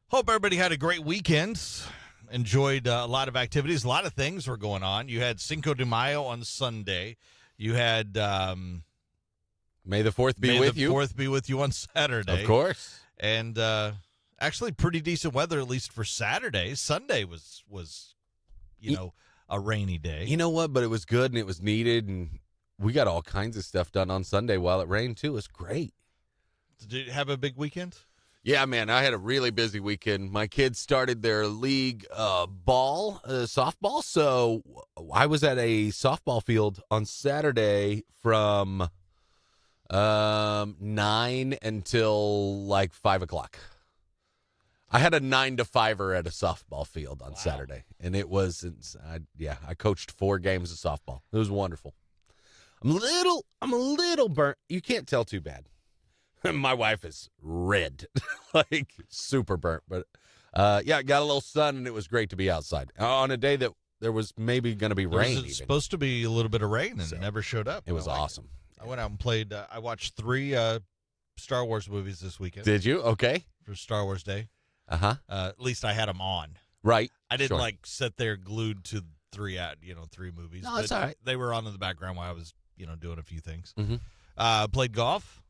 Hope everybody had a great weekend. Enjoyed a lot of activities. A lot of things were going on. You had Cinco de Mayo on Sunday. You had May the 4th be with you. May the 4th be with you on Saturday. Of course. And actually pretty decent weather, at least for Saturday. Sunday was a rainy day. You know what? But it was good and it was needed, and we got all kinds of stuff done on Sunday while it rained, too. It was great. Did you have a big weekend? Yeah, man, I had a really busy weekend. My kids started their league softball, so I was at a softball field on Saturday from 9 until like 5 o'clock. I had a 9 to 5er at a softball field on Saturday, and it was, I coached 4 games of softball. It was wonderful. I'm a little burnt. You can't tell too bad. My wife is red, like super burnt. But, got a little sun, and it was great to be outside on a day that there was maybe going to be rain. It was supposed to be a little bit of rain, and it never showed up. It was awesome. I went out and played. I watched 3 Star Wars movies this weekend. Did you? Okay. For Star Wars Day. Uh-huh. At least I had them on. Right. I didn't, sit there glued to 3 movies. No, it's all right. They were on in the background while I was, doing a few things. Mm-hmm. Played golf.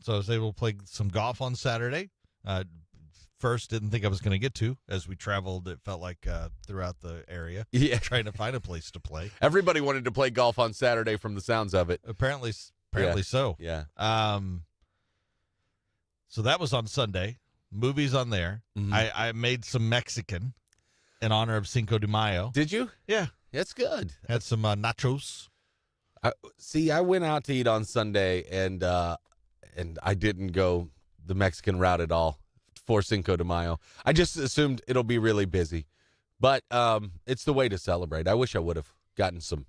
So I was able to play some golf on Saturday. First, didn't think I was going to get to. As we traveled, it felt like throughout the area. Yeah. Trying to find a place to play. Everybody wanted to play golf on Saturday from the sounds of it. Apparently so. Yeah. So that was on Sunday. Movies on there. Mm-hmm. I made some Mexican in honor of Cinco de Mayo. Did you? Yeah. That's good. Had some nachos. I went out to eat on Sunday, and I didn't go the Mexican route at all for Cinco de Mayo. I just assumed it'll be really busy. But it's the way to celebrate. I wish I would have gotten some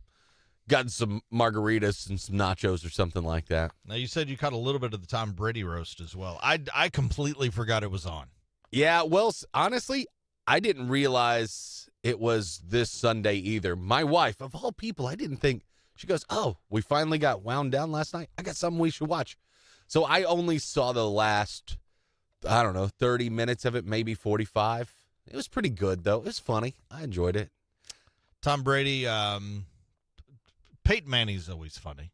margaritas and some nachos or something like that. Now, you said you caught a little bit of the Tom Brady roast as well. I completely forgot it was on. Yeah, well, honestly, I didn't realize it was this Sunday either. My wife, of all people, I didn't think. She goes, "Oh, we finally got wound down last night. I got something we should watch." So I only saw the last, 30 minutes of it, maybe 45. It was pretty good, though. It was funny. I enjoyed it. Tom Brady, Peyton Manning's always funny.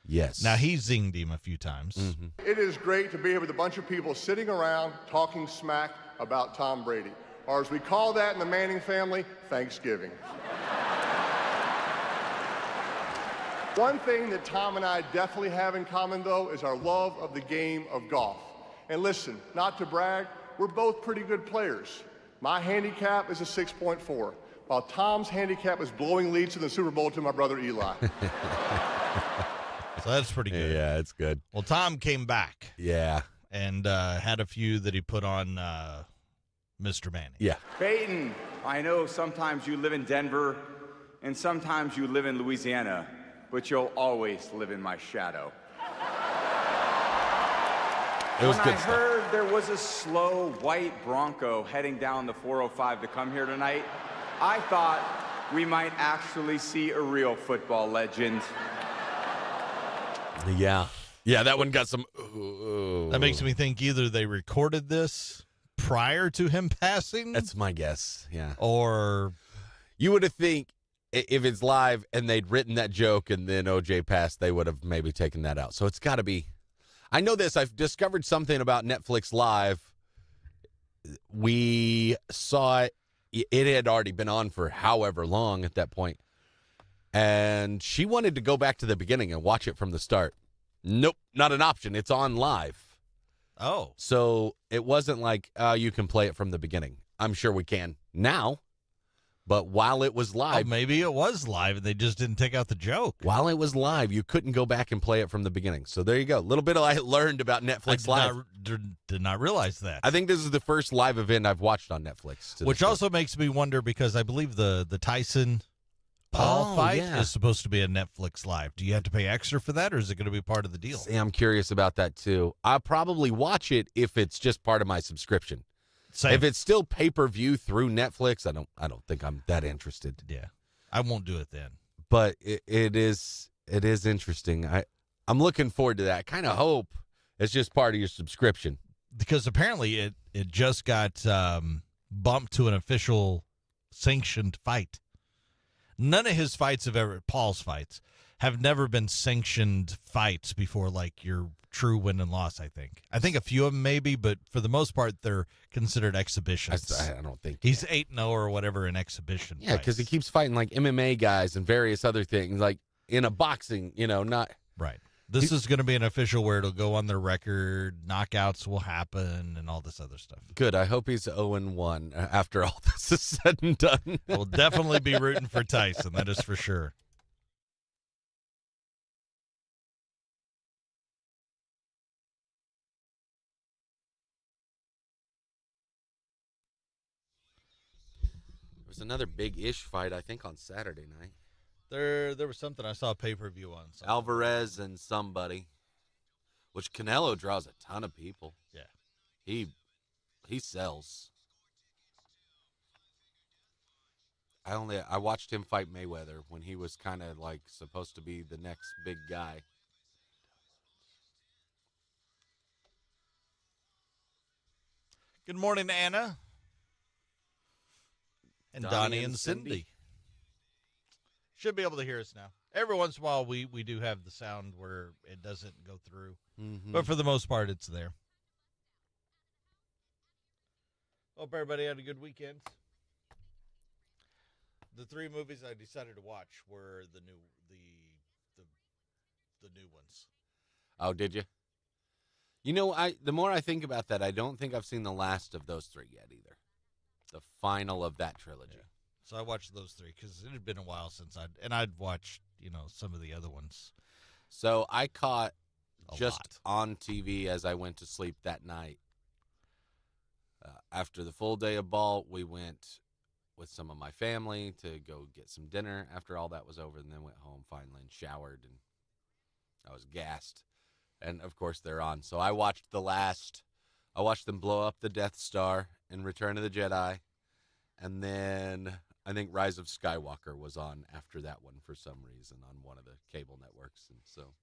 Yes. Now, he zinged him a few times. Mm-hmm. It is great to be here with a bunch of people sitting around talking smack about Tom Brady, or as we call that in the Manning family, Thanksgiving. One thing that Tom and I definitely have in common, though, is our love of the game of golf. And listen, not to brag, we're both pretty good players. My handicap is a 6.4, while Tom's handicap is blowing leads in the Super Bowl to my brother Eli. So that's pretty good. Yeah, it's good. Well, Tom came back. Yeah. And had a few that he put on Mr. Manning. Yeah. Peyton, I know sometimes you live in Denver and sometimes you live in Louisiana, but you'll always live in my shadow. It was when good I stuff. heard there was a slow white Bronco heading down the 405 to come here tonight, I thought we might actually see a real football legend. Yeah. Yeah, that one got some... That makes me think either they recorded this prior to him passing. That's my guess, yeah. Or... You would have think if it's live and they'd written that joke and then OJ passed, they would have maybe taken that out. So it's got to be... I know this. I've discovered something about Netflix Live. We saw it. It had already been on for however long at that point. And she wanted to go back to the beginning and watch it from the start. Nope, not an option. It's on live. Oh. So it wasn't like you can play it from the beginning. I'm sure we can now. But while it was live... Oh, maybe it was live and they just didn't take out the joke. While it was live, you couldn't go back and play it from the beginning. So there you go. A little bit I learned about Netflix Live. Did not realize that. I think this is the first live event I've watched on Netflix. Which also makes me wonder because I believe the Tyson Paul fight is supposed to be a Netflix Live. Do you have to pay extra for that or is it going to be part of the deal? See, I'm curious about that too. I'll probably watch it if it's just part of my subscription. Same. If it's still pay-per-view through Netflix, I don't think I'm that interested. Yeah. I won't do it then. But it is interesting. I'm looking forward to that. I kind of hope it's just part of your subscription. because apparently it just got bumped to an official sanctioned fight. None of his fights Paul's fights have never been sanctioned fights before, like your true win and loss, I think. I think a few of them maybe, but for the most part, they're considered exhibitions. I don't think He's 8-0 or whatever in exhibition. Yeah, because he fights. keeps fighting like MMA guys and various other things, like in a boxing, not. Right. This is going to be an official where it'll go on their record, knockouts will happen, and all this other stuff. Good. I hope he's 0-1 after all this is said and done. We'll definitely be rooting for Tyson, that is for sure. There was another big-ish fight, I think, on Saturday night. There was something I saw a pay-per-view on. Something. Alvarez and somebody, which Canelo draws a ton of people. Yeah. He sells. I watched him fight Mayweather when he was kind of like supposed to be the next big guy. Good morning, Anna. And Donnie and Cindy. Should be able to hear us now. Every once in a while, we do have the sound where it doesn't go through. Mm-hmm. But for the most part, it's there. Hope everybody had a good weekend. The 3 movies I decided to watch were the new ones. Oh, did you? The more I think about that, I don't think I've seen the last of those 3 yet either. The final of that trilogy. Yeah. So I watched those 3 because it had been a while since I'd watched some of the other ones. So I caught A just lot. on TV as I went to sleep that night. After the full day of ball, we went with some of my family to go get some dinner after all that was over, and then went home finally and showered, and I was gassed. And, of course, they're on. So I watched I watched them blow up the Death Star in Return of the Jedi, and then I think Rise of Skywalker was on after that one for some reason on one of the cable networks. And so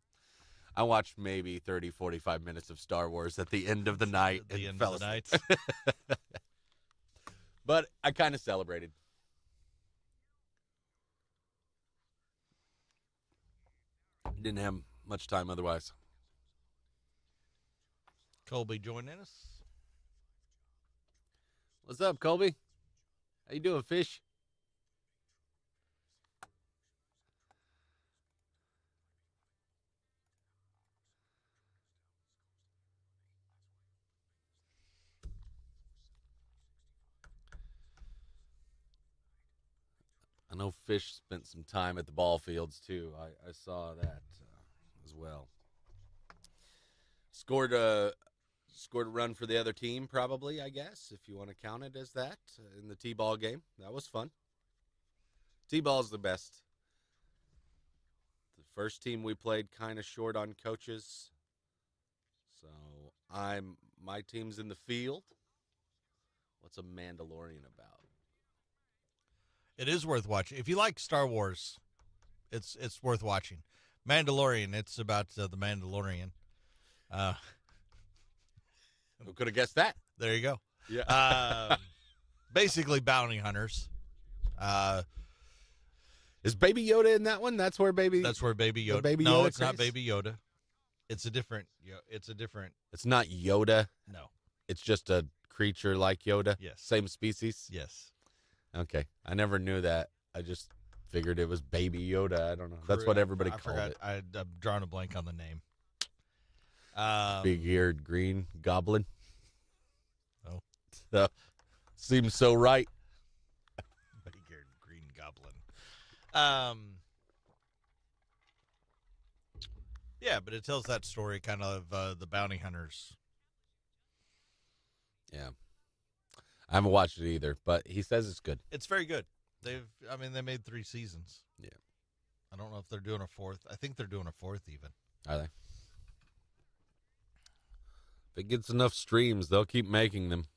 I watched maybe 30, 45 minutes of Star Wars at the end of the night. At the and end fell of the asleep. night. But I kind of celebrated. Didn't have much time otherwise. Colby joining us. What's up, Colby? How you doing, fish? I know Fish spent some time at the ball fields, too. I saw that as well. Scored a run for the other team, probably, I guess, if you want to count it as that, in the T-ball game. That was fun. T-ball's the best. The first team we played kind of short on coaches. So my team's in the field. What's a Mandalorian about? It is worth watching. If you like Star Wars, it's worth watching. Mandalorian, it's about the Mandalorian. Who could have guessed that? There you go. Yeah. Basically bounty hunters. Is Baby Yoda in that one? That's where Baby Baby Yoda. Baby No, Yoda it's not craze? Baby Yoda. It's a different. It's a different. It's not Yoda. No. It's just a creature like Yoda. Yes. Same species. Yes. Okay. I never knew that. I just figured it was Baby Yoda. I don't know. That's what everybody I called forgot. it. I'm drawing a blank on the name. Big-eared green goblin. Oh. So, seems so right. Big-eared green goblin. Yeah, but it tells that story kind of the bounty hunters. Yeah. I haven't watched it either, but he says it's good. It's very good. They made 3 seasons. Yeah. I don't know if they're doing a 4th. I think they're doing a 4th even. Are they? If it gets enough streams, they'll keep making them.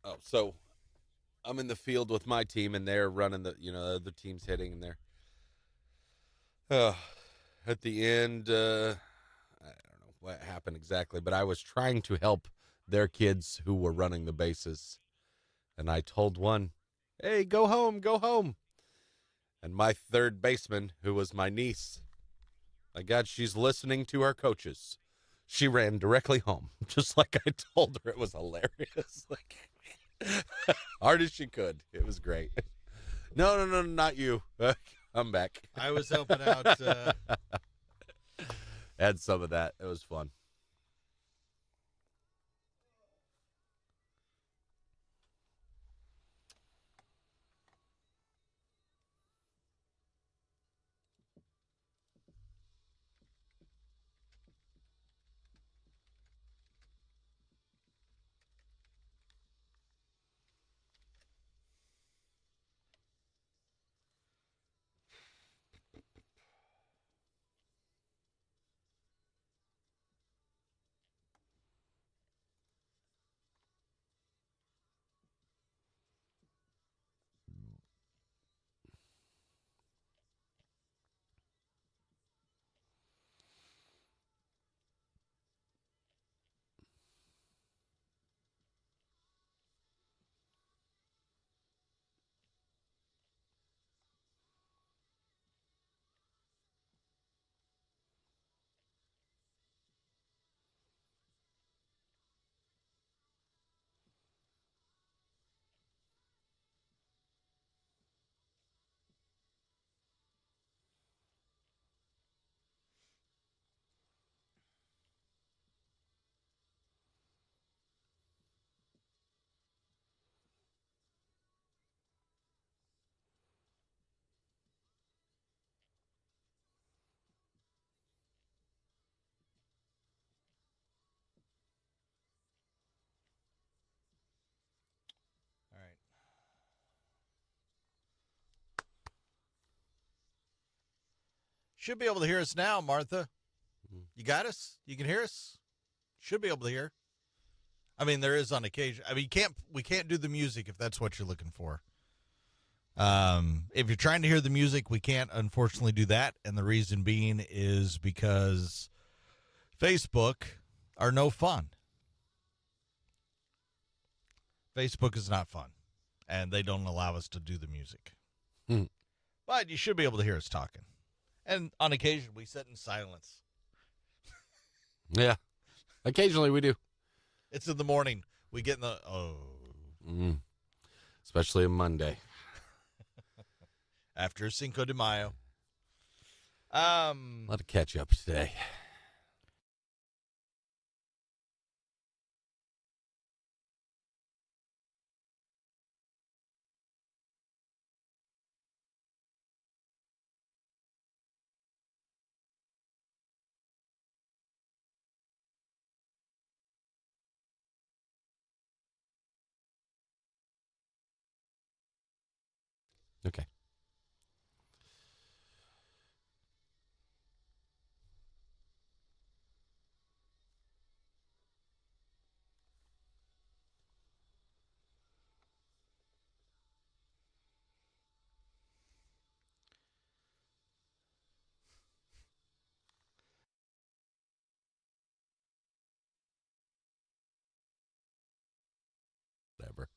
Oh, so I'm in the field with my team, and they're running the other team's hitting, and they're at the end. I don't know what happened exactly, but I was trying to help their kids who were running the bases, and I told one, "Hey, go home, go home." And my third baseman, who was my niece, my God, she's listening to our coaches. She ran directly home, just like I told her. It was hilarious. Like, hard as she could. It was great. No, not you. I'm back. I was helping out. Had some of that. It was fun. All right. Should be able to hear us now, Martha. You got us? You can hear us? Should be able to hear. I mean, there is on occasion. I mean, we can't do the music if that's what you're looking for. If you're trying to hear the music, we can't unfortunately do that. And the reason being is because Facebook are no fun. Facebook is not fun. And they don't allow us to do the music. But you should be able to hear us talking. And on occasion, we sit in silence. Yeah. Occasionally we do. It's in the morning. We get in the, Especially a Monday. after Cinco de Mayo. A lot of catch up today. Okay. Whatever.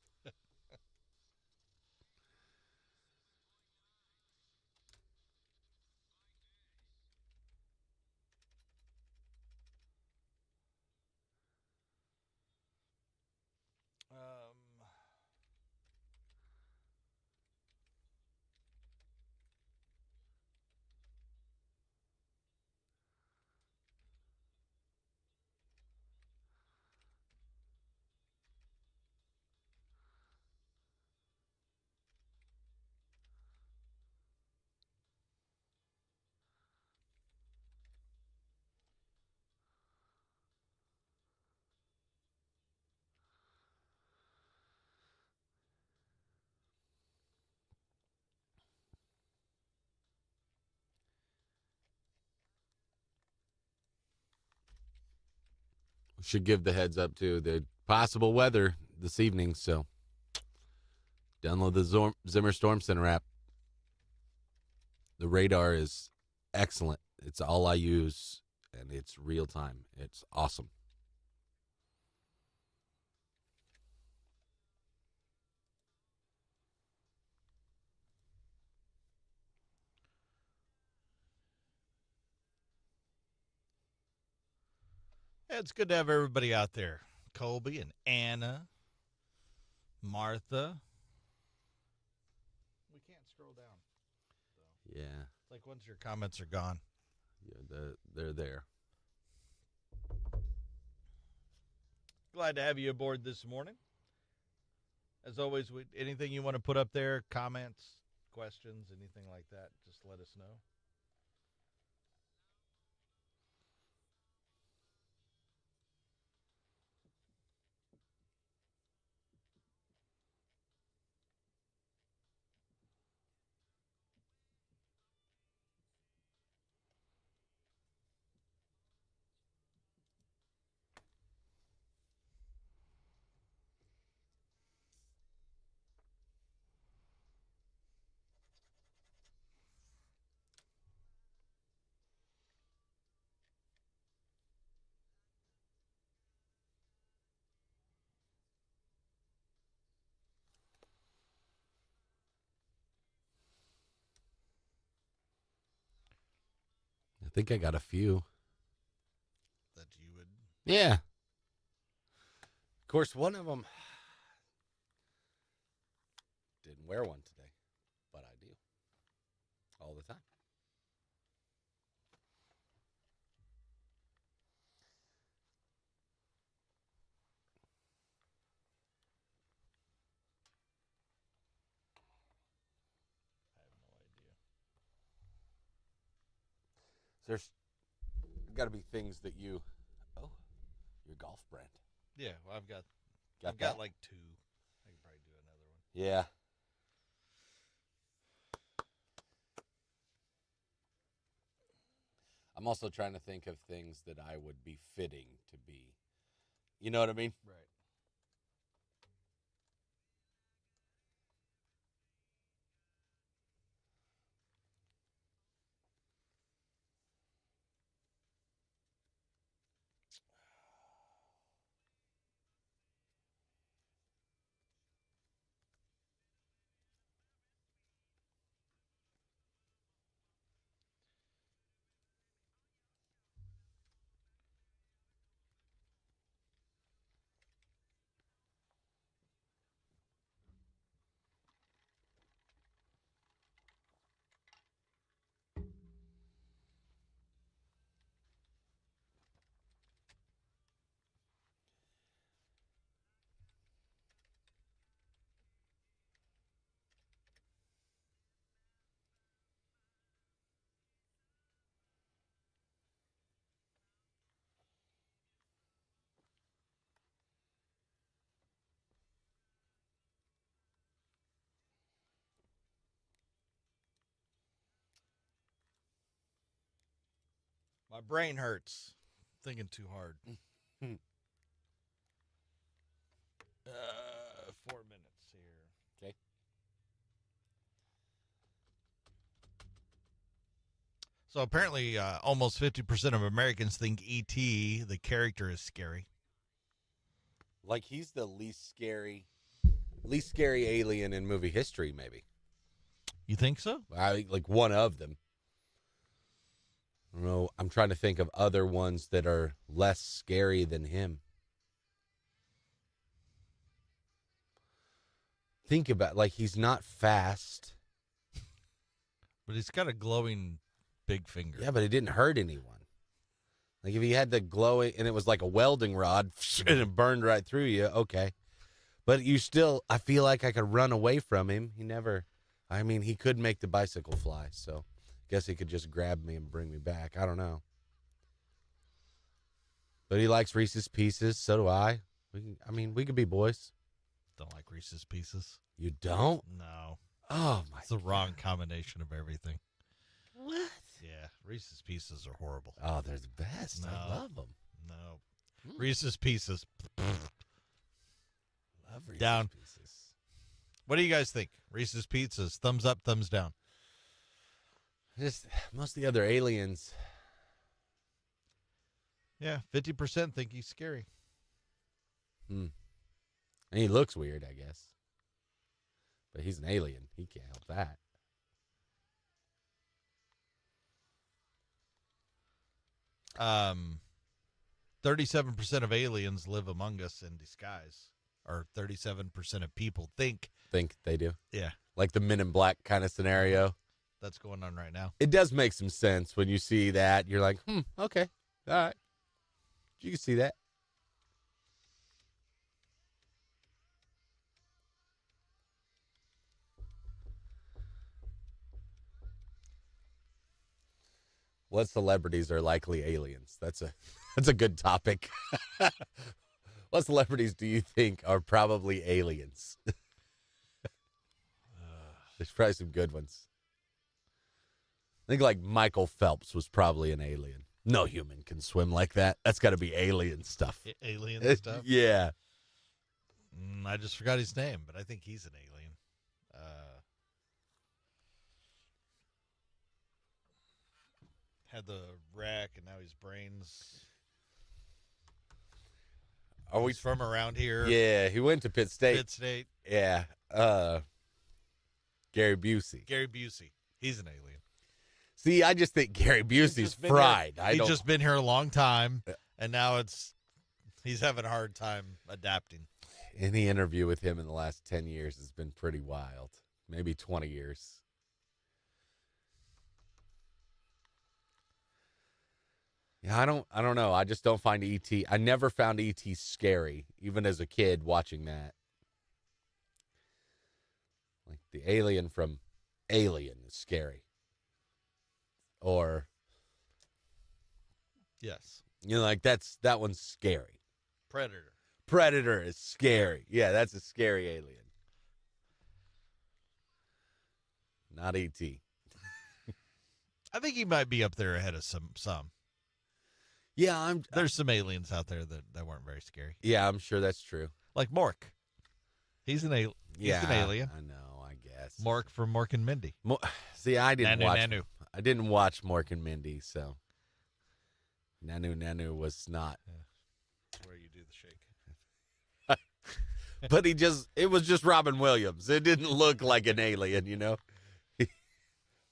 We should give the heads up to the possible weather this evening, so Download the Zimmer Storm Center app. The radar is excellent. It's all I use, and it's real time. It's awesome. Yeah, it's good to have everybody out there. Colby and Anna, Martha. We can't scroll down. Yeah, It's like once your comments are gone. they're there. Glad to have you aboard this morning. As always, anything you want to put up there, comments, questions, anything like that, just let us know. I think I got a few. That you would. Yeah. Of course, one of them didn't wear one today, but I do all the time. I have no idea. There's got to be things that you. Oh, your golf brand. Yeah, well, I've got that? like two. I could probably do another one. Yeah. I'm also trying to think of things that I would be fitting to be. You know what I mean? Right. My brain hurts. Thinking too hard. 4 minutes here. Okay. So apparently, almost 50% of Americans think E.T., the character, is scary. Like he's the least scary alien in movie history, maybe. You think so? Like one of them. I don't know. I'm trying to think of other ones that are less scary than him. Think about like he's not fast. But he's got a glowing big finger. Yeah, but it didn't hurt anyone. Like if he had the glowing and it was like a welding rod and it burned right through you, okay. But you still, I feel like I could run away from him. He could make the bicycle fly, so guess he could just grab me and bring me back. I don't know. But he likes Reese's Pieces. So do I. We could be boys. Don't like Reese's Pieces. You don't? No. Oh, my It's the wrong combination of everything. What? Yeah, Reese's Pieces are horrible. Oh, they're the best. No. I love them. No. Reese's Pieces. Love Reese's Down. Pieces. What do you guys think? Reese's Pizzas, thumbs up, thumbs down. Just most of the other aliens. Yeah, 50% think he's scary. And he looks weird, I guess. But he's an alien. He can't help that. Um, 37% of aliens live among us in disguise, or 37% of people think. Think they do. Yeah, Like the Men in Black kind of scenario. that's going on right now. It does make some sense when you see that. You're like, okay. All right. You can see that. What celebrities are likely aliens? That's a good topic. What celebrities do you think are probably aliens? There's probably some good ones. I think like Michael Phelps was probably an alien. No human can swim like that. That's got to be alien stuff. Alien stuff? Yeah. I just forgot his name, but I think he's an alien. Had the wreck, and now his brains. Are we He's from around here. Yeah, he went to Pitt State. Pitt State. Yeah. Gary Busey. Gary Busey. He's an alien. See, I just think Gary Busey's just been fried. He's just been here a long time, and now he's having a hard time adapting. Any interview with him in the last 10 years has been pretty wild. Maybe 20 years. Yeah, I don't know. I just don't find E.T. I never found E.T. scary, even as a kid watching that. Like the alien from Alien is scary. Or, Yes. like that one's scary. Predator. Predator is scary. Yeah, that's a scary alien. Not E.T. I think he might be up there ahead of some. Yeah, There's some aliens out there that weren't very scary. Yeah, I'm sure that's true. Like Mork. He's an alien. Yeah, He's an alien. I know. I guess. Mork from Mork and Mindy. See, I didn't watch. Nanu. I didn't watch Mork and Mindy, so Nanu was not. Where you do the shake. But it was just Robin Williams. It didn't look like an alien, you know.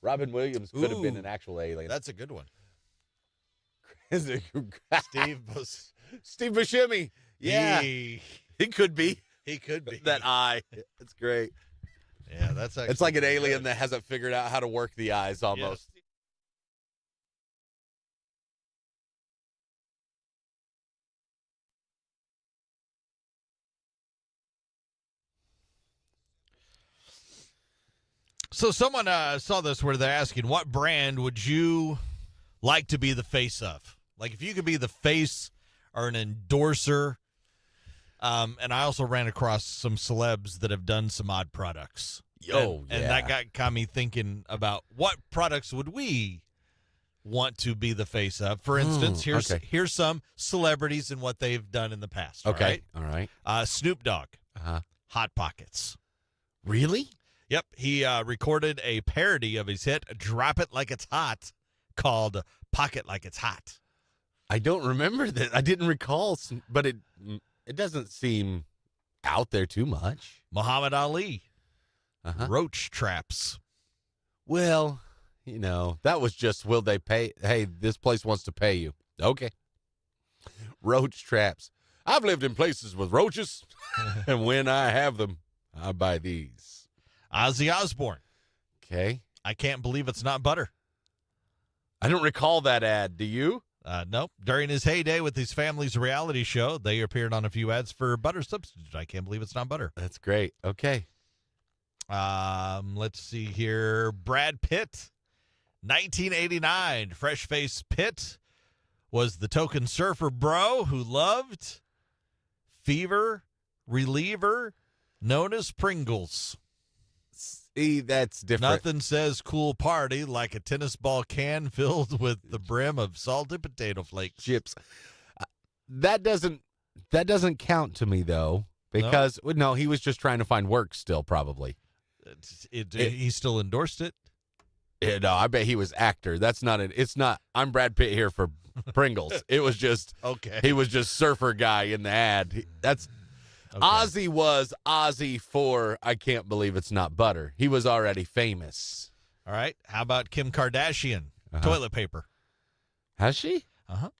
Robin Williams could have been Ooh, an actual alien. That's a good one. Steve Steve Buscemi. Yeah, He could be. could be. That eye. It's great. Yeah, that's actually It's like an pretty alien good. that hasn't figured out how to work the eyes almost. Yes. So someone saw this where they're asking, what brand would you like to be the face of? Like if you could be the face or an endorser. And I also ran across some celebs that have done some odd products. And that got me thinking about what products would we want to be the face of. For instance, here's some celebrities and what they've done in the past. Okay. All right. Snoop Dogg, Uh-huh. Hot Pockets. Really? Yep, he recorded a parody of his hit "Drop It Like It's Hot" called "Pocket Like It's Hot." I don't remember that. I didn't recall, but it doesn't seem out there too much. Muhammad Ali, Uh-huh. roach traps. Well, that was just, will they pay? Hey, this place wants to pay you. Okay. Roach traps. I've lived in places with roaches, and when I have them, I buy these. Ozzy Osbourne, Okay. I can't believe it's not butter. I don't recall that ad. Do you? Nope. During his heyday with his family's reality show, they appeared on a few ads for butter substitute. I can't believe it's not butter. That's great. Okay. Let's see here. Brad Pitt, 1989. Fresh-faced Pitt was the token surfer bro who loved fever reliever known as Pringles. See, that's different. Nothing says cool party like a tennis ball can filled with the brim of salted potato flakes. Chips. That doesn't count to me though. Because no, he was just trying to find work still, probably. He still endorsed it. Yeah, no, I bet he was actor. That's not it. It's not. I'm Brad Pitt here for Pringles. It was just Okay. He was just surfer guy in the ad. That's Okay. Ozzy was Ozzy for I Can't Believe It's Not Butter. He was already famous. All right. How about Kim Kardashian? Toilet paper. Has she?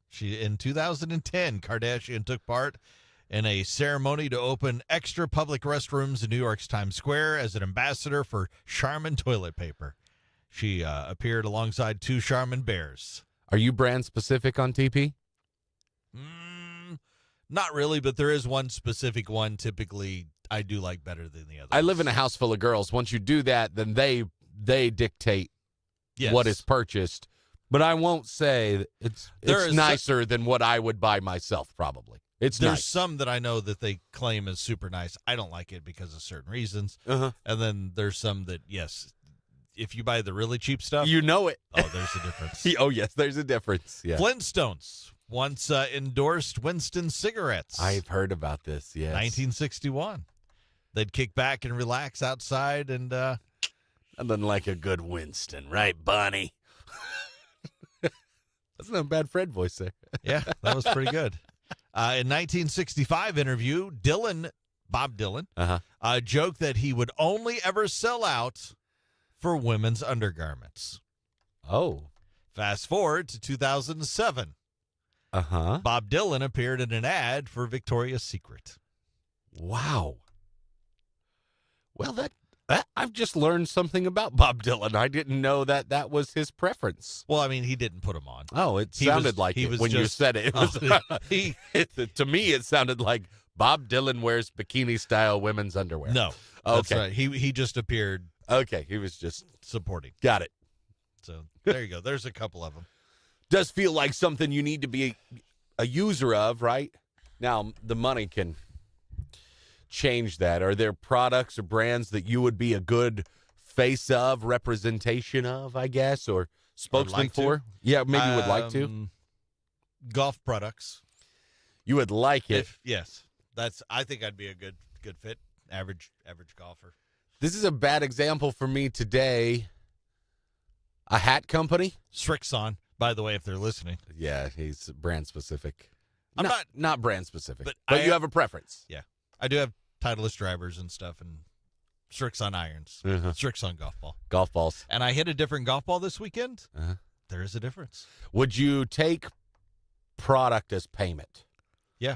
She in 2010, Kardashian took part in a ceremony to open extra public restrooms in New York's Times Square as an ambassador for Charmin toilet paper. She appeared alongside 2 Charmin bears. Are you brand specific on TP? Not really, but there is one specific one typically I do like better than the other. I live in a house full of girls. Once you do that, then they dictate Yes. what is purchased. But I won't say it's nicer than what I would buy myself, probably. It's There's nice. some that I know that they claim is super nice. I don't like it because of certain reasons. Uh-huh. And then there's some that, yes, if you buy the really cheap stuff, You know it. oh, there's a difference. Oh, yes, there's a difference. Yeah. Flintstones once endorsed Winston cigarettes. I've heard about this, yes. 1961. They'd kick back and relax outside, and Nothing like a good Winston, right, Bonnie? That's not a bad Fred voice there. yeah, that was pretty good. In 1965 interview, Bob Dylan, joked that he would only ever sell out for women's undergarments. Oh. Fast forward to 2007. Uh-huh. Bob Dylan appeared in an ad for Victoria's Secret. Wow. Well, that I've just learned something about Bob Dylan. I didn't know that was his preference. Well, I mean, he didn't put them on. Oh, it He sounded was- like he it was when you just- said it. It was, to me, it sounded like Bob Dylan wears bikini-style women's underwear. No. That's Okay. right. He just appeared Okay, he was just, supporting. got it. So there you go. There's a couple of them. Does feel like something you need to be a user of, right? Now, the money can change that. Are there products or brands that you would be a good face of, representation of, I guess, or spokesman like to. for? Yeah, maybe you would like to. Golf products. You would like it. Yes. I think I'd be a good fit. Average golfer. This is a bad example for me today. A hat company? Strixon, by the way, if they're listening. Yeah, he's brand specific. I'm not brand specific, But but I you am- have a preference. Yeah. I do have Titleist drivers and stuff and Strixon irons. Uh-huh. Strixon golf ball. Golf balls. And I hit a different golf ball this weekend. Uh-huh. There is a difference. Would you take product as payment? Yeah.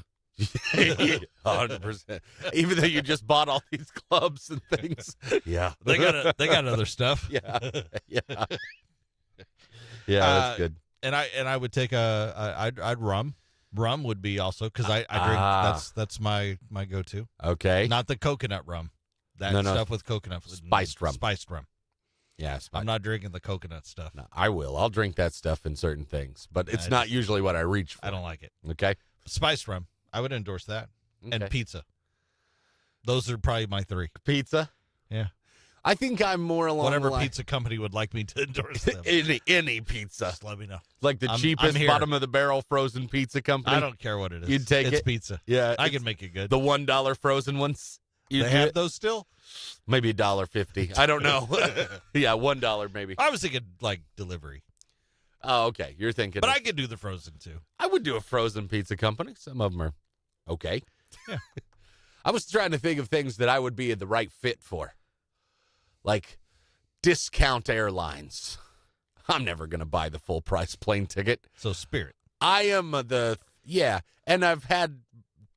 100%. Even though you just bought all these clubs and things. Yeah. They got other stuff. Yeah. Yeah. Yeah, that's good. And I would take I'd rum. Rum would be also because I drink that's my go-to. Okay. Not the coconut rum. That No. stuff with coconut. Spiced rum. Spiced rum. Yeah, I'm not drinking the coconut stuff. No, I will. I'll drink that stuff in certain things, but it's I not just- usually what I reach for. I don't like it. Okay. Spiced rum. I would endorse that. And Okay. pizza. Those are probably my 3. Pizza. Yeah. I think I'm more along Whatever the line. pizza company would like me to endorse them. any pizza. Just let me know. Like the I'm cheapest here. bottom of the barrel frozen pizza company. I don't care what it is. You'd take it's it? pizza. Yeah. I it's can make it good. the $1 frozen ones. You they do have it? those still? Maybe $1.50. I don't know. Yeah, $1 maybe. I was thinking like delivery. Oh, okay. You're thinking. But of- I could do the frozen too. I would do a frozen pizza company. Some of them are okay. Yeah. I was trying to think of things that I would be the right fit for. Like discount airlines. I'm never going to buy the full price plane ticket. So Spirit. I am and I've had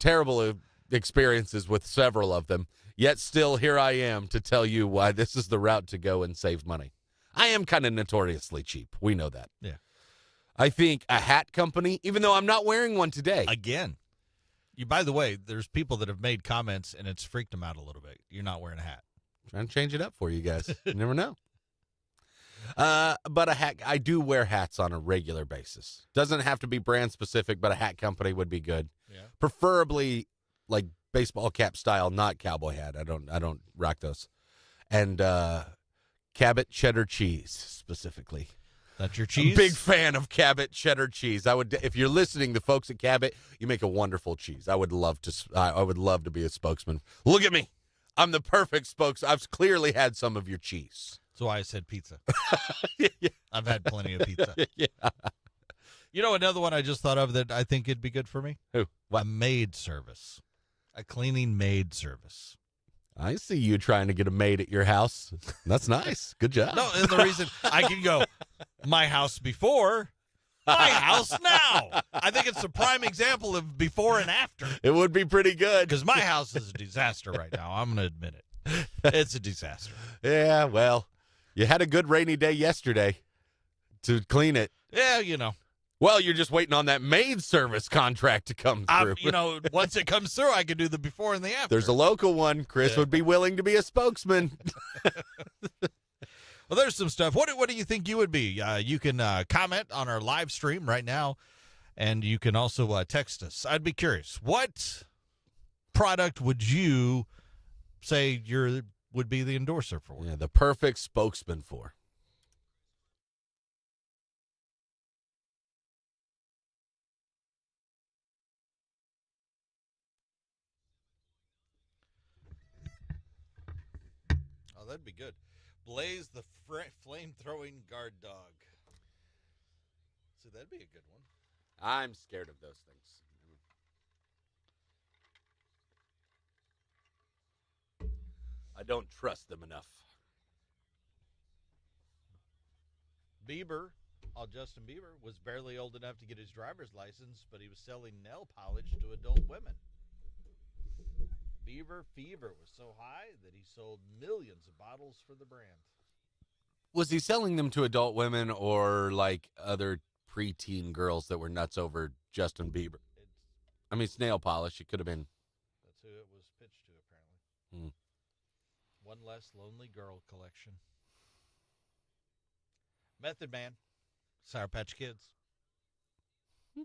terrible experiences with several of them. Yet still here I am to tell you why this is the route to go and save money. I am kind of notoriously cheap. We know that. Yeah. I think a hat company, even though I'm not wearing one today. Again. By the way, there's people that have made comments and it's freaked them out a little bit. You're not wearing a hat. Trying to change it up for you guys. You never know. But a hat, I do wear hats on a regular basis. Doesn't have to be brand specific, but a hat company would be good. Yeah. Preferably like baseball cap style, not cowboy hat. I don't rock those. And Cabot cheddar cheese specifically. That's your cheese? Big fan of Cabot cheddar cheese. If you're listening, the folks at Cabot, you make a wonderful cheese. I would love to be a spokesman. Look at me. I'm the perfect spokesman. I've clearly had some of your cheese. That's why I said pizza. Yeah. I've had plenty of pizza. Yeah. You know, another one I just thought of that I think it'd be good for me? Who? A maid service. A cleaning maid service. I see you trying to get a maid at your house. That's nice. Good job. No, and the reason I can go, my house before, my house now. I think it's a prime example of before and after. It would be pretty good. Because my house is a disaster right now. I'm going to admit it. It's a disaster. Yeah, well, you had a good rainy day yesterday to clean it. Yeah, you know. Well, you're just waiting on that maid service contract to come through. Once it comes through, I can do the before and the after. There's a local one. Chris would be willing to be a spokesman. Well, there's some stuff. What do you think you would be? You can comment on our live stream right now, and you can also text us. I'd be curious. What product would you say would be the endorser for? Yeah, the perfect spokesman for. Oh, that'd be good. Blaze the flame-throwing guard dog. See, that'd be a good one. I'm scared of those things. I don't trust them enough. Bieber, Justin Bieber, was barely old enough to get his driver's license, but he was selling nail polish to adult women. Bieber fever was so high that he sold millions of bottles for the brand. Was he selling them to adult women or like other preteen girls that were nuts over Justin Bieber? I mean, it's nail polish. It could have been. That's who it was pitched to, apparently. One Less Lonely Girl collection. Method Man. Sour Patch Kids.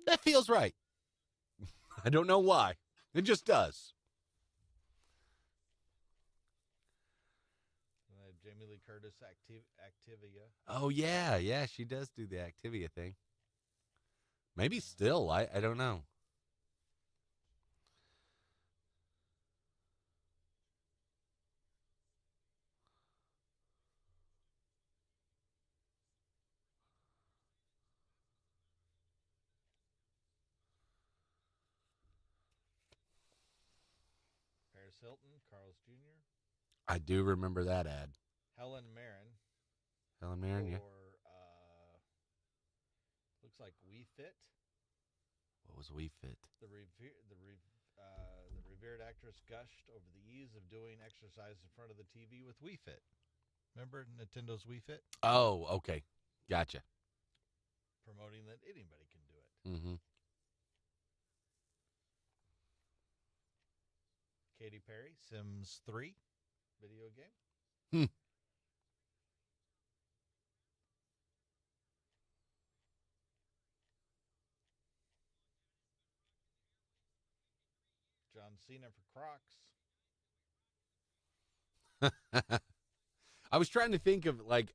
That feels right. I don't know why. It just does. Jamie Lee Curtis, Activia. Oh, yeah. She does do the Activia thing. Maybe still. I don't know. Paris Hilton, Carl's Jr. I do remember that ad. Helen Mirren. Helen Mirren, yeah. Looks like We Fit. What was We Fit? The revered actress gushed over the ease of doing exercise in front of the TV with We Fit. Remember Nintendo's We Fit? Oh, okay. Gotcha. Promoting that anybody can do it. Mm-hmm. Katy Perry, Sims 3 video game. John Cena for Crocs. I was trying to think of, like,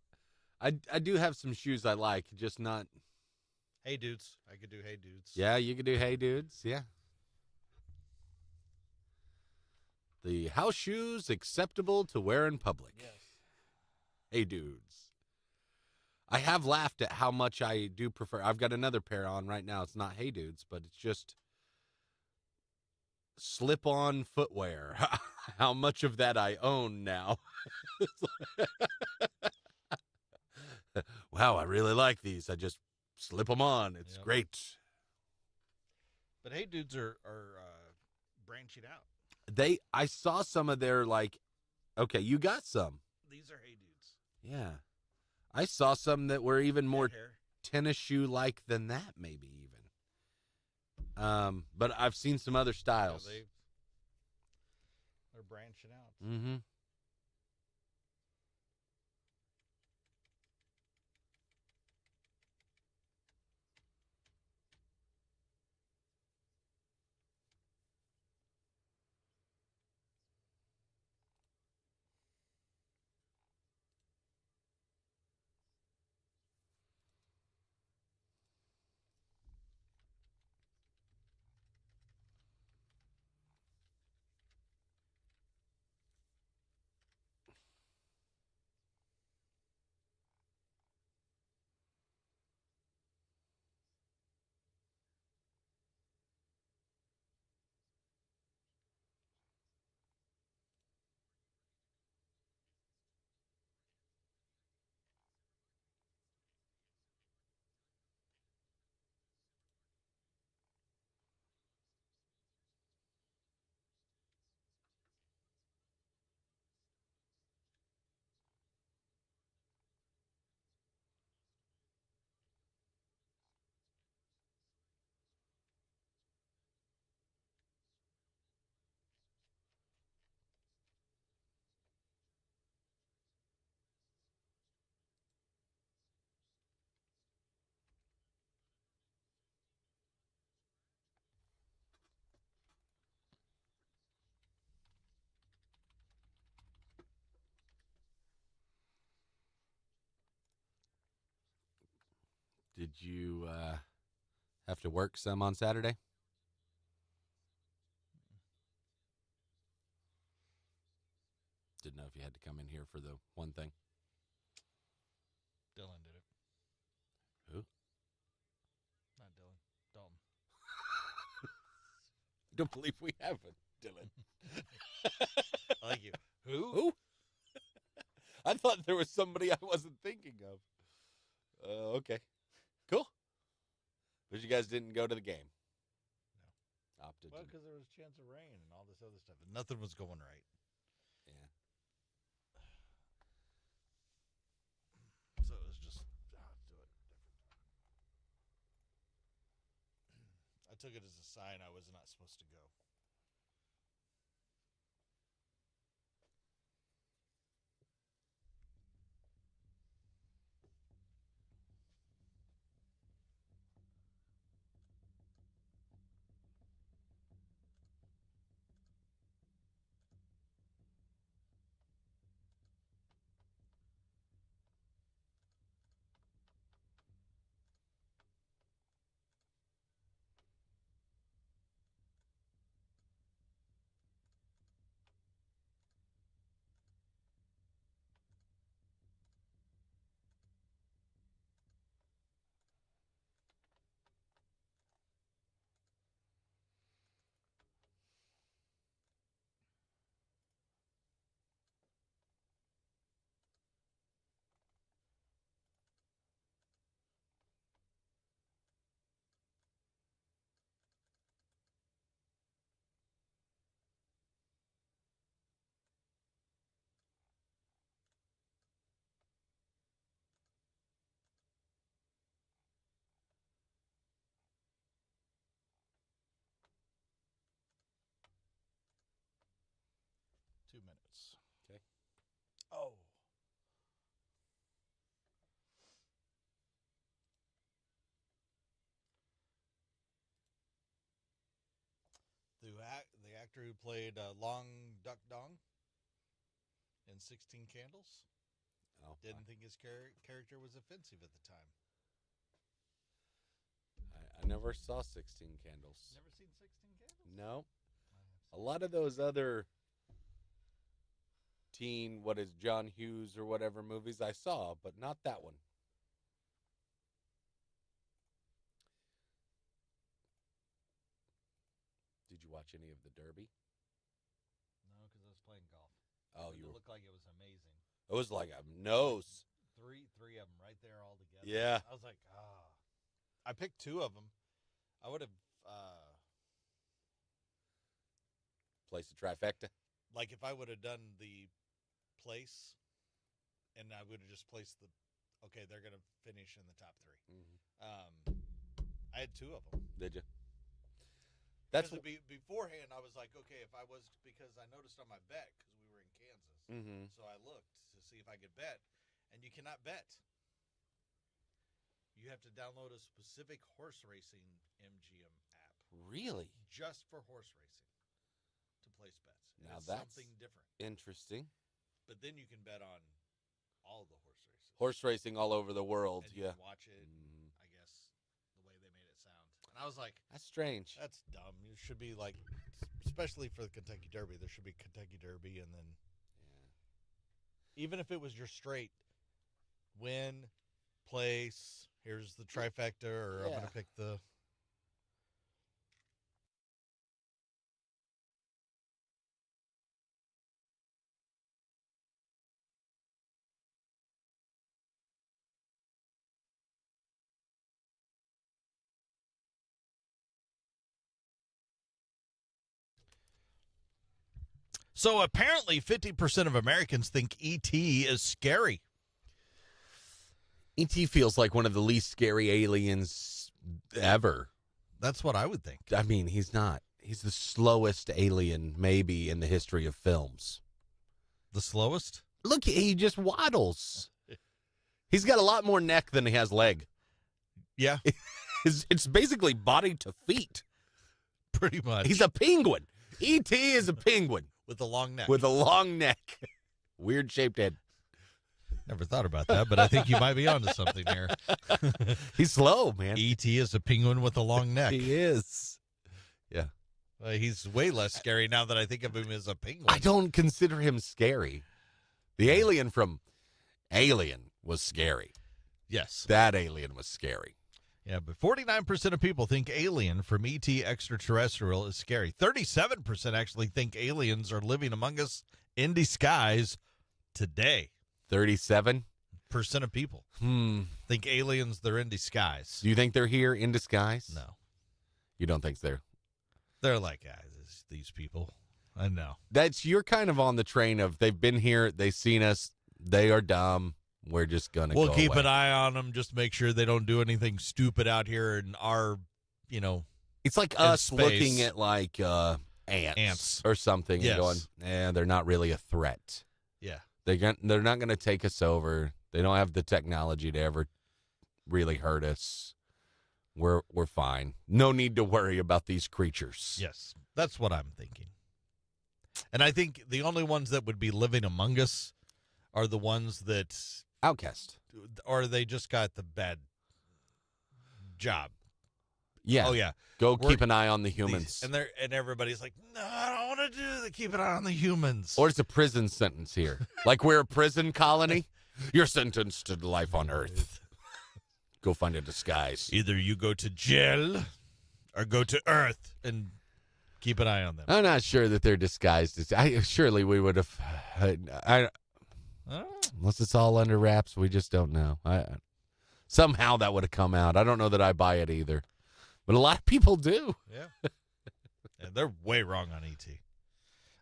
I do have some shoes I like, just not. Hey Dudes. I could do Hey Dudes. Yeah, you could do Hey Dudes. Yeah. The house shoes acceptable to wear in public. Yes. Hey Dudes. I have laughed at how much I do prefer. I've got another pair on right now. It's not Hey Dudes, but it's just slip-on footwear. How much of that I own now. Wow, I really like these. I just slip them on. It's great. But Hey Dudes are branching out. I saw some of their, like, okay, you got some. These are Hey Dudes. Yeah. I saw some that were even more Hair. tennis shoe-like than that, maybe even. But I've seen some other styles. Yeah, they're branching out. Mm-hmm. Did you have to work some on Saturday? Didn't know if you had to come in here for the one thing. Dylan did it. Who? Not Dylan. Dalton. I don't believe we have it, Dylan. I like you. Who? Who? I thought there was somebody I wasn't thinking of. Okay. Cool. But you guys didn't go to the game? No. Opted Well, to. because there was a chance of rain and all this other stuff. And nothing was going right. Yeah. So it was just, do it different. I took it as a sign I was not supposed to go. Two minutes. Okay. Oh. The actor who played Long Duck Dong in 16 Candles Oh, didn't think his character was offensive at the time. I never saw 16 Candles. Never seen 16 Candles? No. A lot of those other teen, what is John Hughes or whatever movies I saw, but not that one. Did you watch any of the Derby? No, because I was playing golf. Oh, It you were. looked like it was amazing. It was like a nose. Three of them right there all together. Yeah. I was like, I picked two of them. I would have, Place a trifecta. like if I would have done the place and I would have just placed okay, they're going to finish in the top three. Mm-hmm. I had two of them. Did you? That's Beforehand, I was like, okay, if I was, because I noticed on my bet, because we were in Kansas, Mm-hmm. so I looked to see if I could bet, and you cannot bet. You have to download a specific horse racing MGM app Really just for horse racing to place bets. And Now it's that's- something different. interesting. But then you can bet on all the horse races. Horse racing all over the world. and you Yeah. can watch it, Mhm. I guess, the way they made it sound. And I was like, That's strange. that's dumb. You should be like, especially for the Kentucky Derby, there should be Kentucky Derby, and then Yeah. even if it was your straight win, place, here's the trifecta, or I'm Yeah. going to pick the. So apparently 50% of Americans think E.T. is scary. E.T. feels like one of the least scary aliens ever. That's what I would think. I mean, he's not. He's the slowest alien maybe in the history of films. The slowest? Look, he just waddles. He's got a lot more neck than he has leg. Yeah, It's basically body to feet. pretty much. He's a penguin. E.T. is a penguin with a long neck. with a long neck. Weird shaped head. Never thought about that, but I think you might be onto something here. He's slow, man. E.T. is a penguin with a long neck. He is. Yeah. He's way less scary now that I think of him as a penguin. I don't consider him scary. The alien from Alien was scary. Yes. That alien was scary. Yeah, but 49% of people think Alien from E.T. Extraterrestrial is scary. 37% actually think aliens are living among us in disguise today. 37? Percent of people think aliens, they're in disguise. Do you think they're here in disguise? No. You don't think they're? They're like, these people. I know. You're kind of on the train of they've been here, they've seen us, they are dumb. We're just going to go We'll keep away. an eye on them, just make sure they don't do anything stupid out here in our, It's like in us space. looking at like ants or something Yes. and going, they're not really a threat. Yeah. They're not going to take us over. They don't have the technology to ever really hurt us. We're fine. No need to worry about these creatures. Yes, that's what I'm thinking. And I think the only ones that would be living among us are the ones that, Outcast. or they just got the bad job. Yeah. Oh yeah, Go We're- keep an eye on the humans. and everybody's like, no, I don't want to do the keep an eye on the humans. Or it's a prison sentence here. Like we're a prison colony. You're sentenced to life on Earth. Go find a disguise. Either you go to jail or go to Earth and keep an eye on them. I'm not sure that they're disguised. Surely we would have. Unless it's all under wraps, we just don't know. Somehow that would have come out. I don't know that I buy it either. But a lot of people do. Yeah. And they're way wrong on E.T.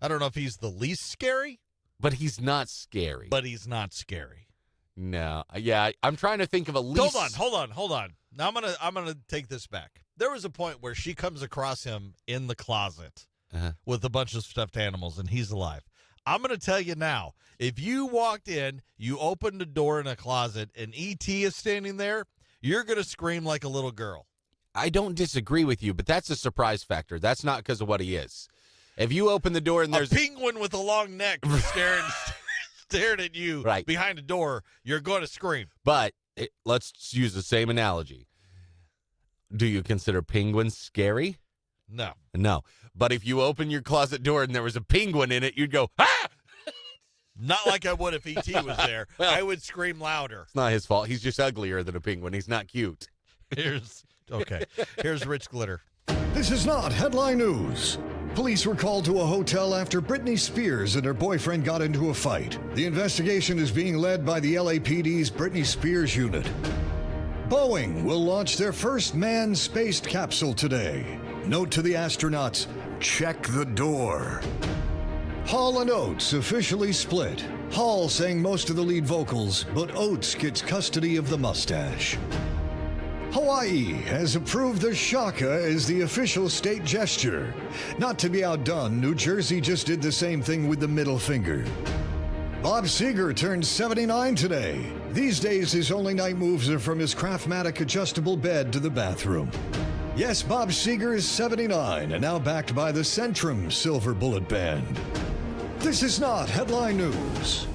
I don't know if he's the least scary, But he's not scary. but he's not scary. No. Yeah, I'm trying to think of a least. Hold on. Now I'm gonna take this back. There was a point where she comes across him in the closet Uh-huh. with a bunch of stuffed animals, and he's alive. I'm gonna tell you now, if you walked in, you opened a door in a closet, and E.T. is standing there, you're gonna scream like a little girl. I don't disagree with you, but that's a surprise factor. That's not because of what he is. If you open the door and A there's penguin with a long neck staring at you Right. behind a door, you're going to scream. But let's use the same analogy. Do you consider penguins scary? No. No. But if you open your closet door and there was a penguin in it, you'd go, ah! Not like I would if E.T. was there. Well- I would scream louder. It's not his fault. He's just uglier than a penguin. He's not cute. Here's Rich Glitter. This is not headline news. Police were called to a hotel after Britney Spears and her boyfriend got into a fight. The investigation is being led by the LAPD's Britney Spears unit. Boeing will launch their first manned space capsule today. Note to the astronauts, check the door. Hall and Oates officially split. Hall sang most of the lead vocals, but Oates gets custody of the mustache. Hawaii has approved the shaka as the official state gesture. Not to be outdone, New Jersey just did the same thing with the middle finger. Bob Seger turned 79 today. These days, his only night moves are from his Craftmatic adjustable bed to the bathroom. Yes, Bob Seger is 79 and now backed by the Centrum Silver Bullet Band. This is not headline news.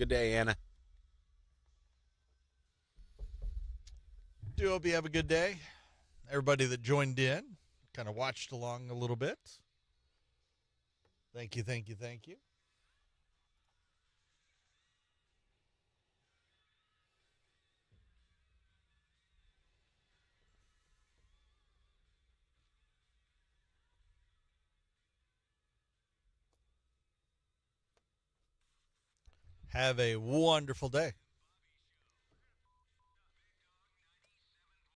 Good day, Anna. Do hope you have a good day. Everybody that joined in, kind of watched along a little bit. Thank you, thank you, thank you. Have a wonderful day.